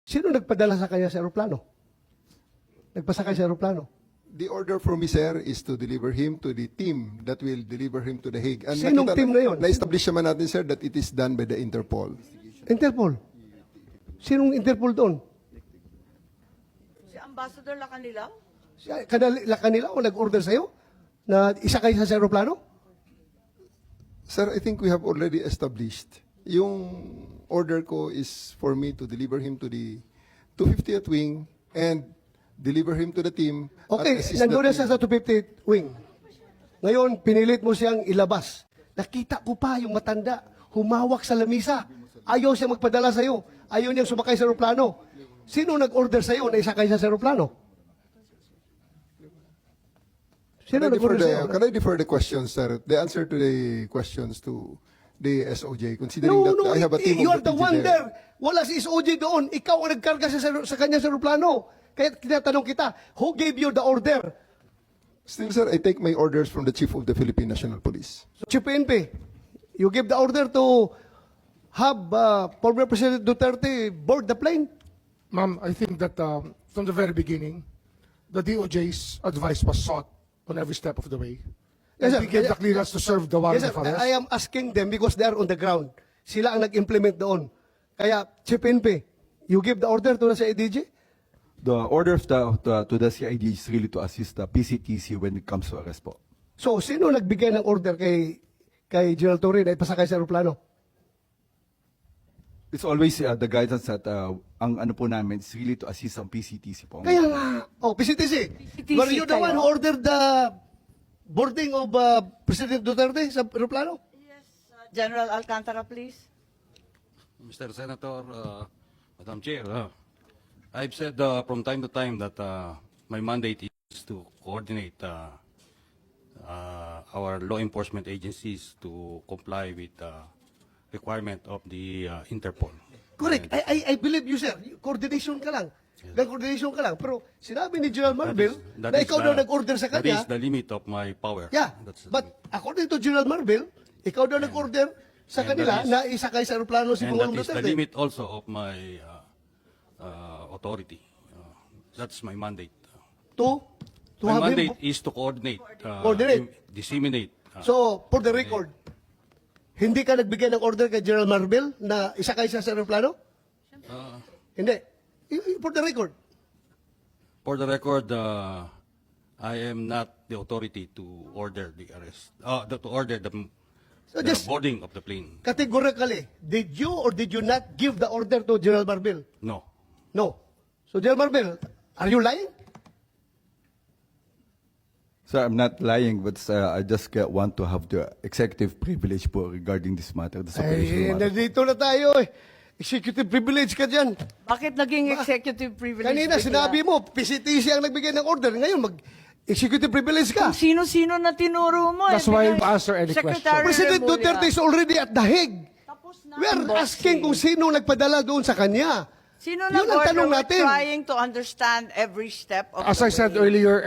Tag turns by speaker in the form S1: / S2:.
S1: Sino nagpadala sa kanya sa aeroplano? Nagpasakay sa aeroplano?
S2: The order from me, sir, is to deliver him to the team that will deliver him to The Hague. And
S1: Sinong team na yun?
S2: Na-establish naman natin, sir, that it is done by the Interpol.
S1: Interpol. Sinong Interpol doon?
S3: Si Ambassador Lacanilaw?
S1: Kanila o nag-order sa'yo na isakay sa aeroplano?
S2: Sir, I think we have already established. Yung order ko is for me to deliver him to the 250th wing and deliver him to the team.
S1: Okay,
S2: at assist
S1: nandun na
S2: the
S1: siya sa 250th wing. Ngayon, pinilit mo siyang ilabas. Nakita ko pa yung matanda, humawak sa lamisa. Ayaw siya magpadala sa'yo. Ayaw niyang sumakay sa aeroplano. Sino nag-order sa'yo na isakay siya sa aeroplano? Sino nag-order sa'yo?
S2: Can I defer the questions, sir? The answer to the questions to the SOJ, considering that I have a team
S1: you are
S2: of
S1: the one there. Wala si SOJ doon. Ikaw ang nagkarga sa kanya sa aeroplano. Kaya tinatanong kita, who gave you the order?
S2: Still, sir, I take my orders from the Chief of the Philippine National Police.
S1: So, Chief PNP, you give the order to have former President Duterte board the plane?
S4: Ma'am, I think that from the very beginning, the DOJ's advice was sought on every step of the way.
S1: Yes,
S4: And
S1: sir.
S4: we gave the clearance to serve the warrant
S1: Yes, sir.
S4: of arrest.
S1: I am asking them because they are on the ground. Sila ang nag-implement doon. Kaya, Chief PNP, you give the order to sa ADG?
S5: The order of to the CID is really to assist the PCTC when it comes to arrest po.
S1: So, sino nagbigay ng order kay General Torre na ipasakay sa aeroplano?
S5: It's always the guidance that ang ano po namin is really to assist ang PCTC po.
S1: Kaya nga, PCTC, were you the one who ordered the boarding of President Duterte sa aeroplano?
S3: Yes. General Alcantara, please.
S6: Mr. Senator, Madam Chair, I've said from time to time that my mandate is to coordinate our law enforcement agencies to comply with the requirement of the Interpol.
S1: Correct. I believe you, sir. Coordination ka lang. Coordination ka lang. Pero sinabi ni General Marvel na ikaw daw nag-order sa
S6: That
S1: kanya.
S6: is the limit of my power.
S1: Yeah. But according to General Marvel, ikaw daw nag-order sa
S6: and
S1: kanila
S6: that is-
S1: na isakay sa aeroplano si
S6: And that
S1: Pangulong
S6: is the
S1: Duterte.
S6: limit also of my authority. That's my mandate.
S1: To
S6: My
S1: have
S6: mandate
S1: him.
S6: is to coordinate,
S1: Coordinate.
S6: disseminate.
S1: So, for the record, hindi ka nagbigay ng order kay General Marvel na isakay siya sa aeroplano? Hindi. For the record.
S6: For the record, I am not the authority to order the arrest, to order the
S1: So just
S6: boarding of the plane.
S1: categorically, did you or did you not give the order to General Marvel?
S6: No.
S1: No. So, General Marvel, are you lying?
S5: Sir, I'm not lying, but I just want to have the executive privilege po regarding this matter, this
S1: Ay,
S5: operational matter.
S1: nandito na tayo eh. Executive privilege ka dyan.
S3: Bakit naging executive privilege?
S1: Kanina
S3: bigla?
S1: sinabi mo, PCTC ang nagbigay ng order. Ngayon, mag-executive privilege ka.
S3: Kung sino-sino na tinuro mo.
S4: That's why
S3: bigla-
S4: we answer any
S3: Secretary
S1: President
S3: Remulla.
S1: Duterte is already at The Hague.
S3: Tapos na
S1: We are
S3: ang
S1: asking
S3: boxing.
S1: kung sino nagpadala doon sa kanya.
S3: Sino
S1: Yun ang
S3: nag-order?
S1: tanong
S3: We're
S1: natin.
S3: trying to understand every step of
S4: As
S3: the
S4: I said
S3: way.
S4: earlier,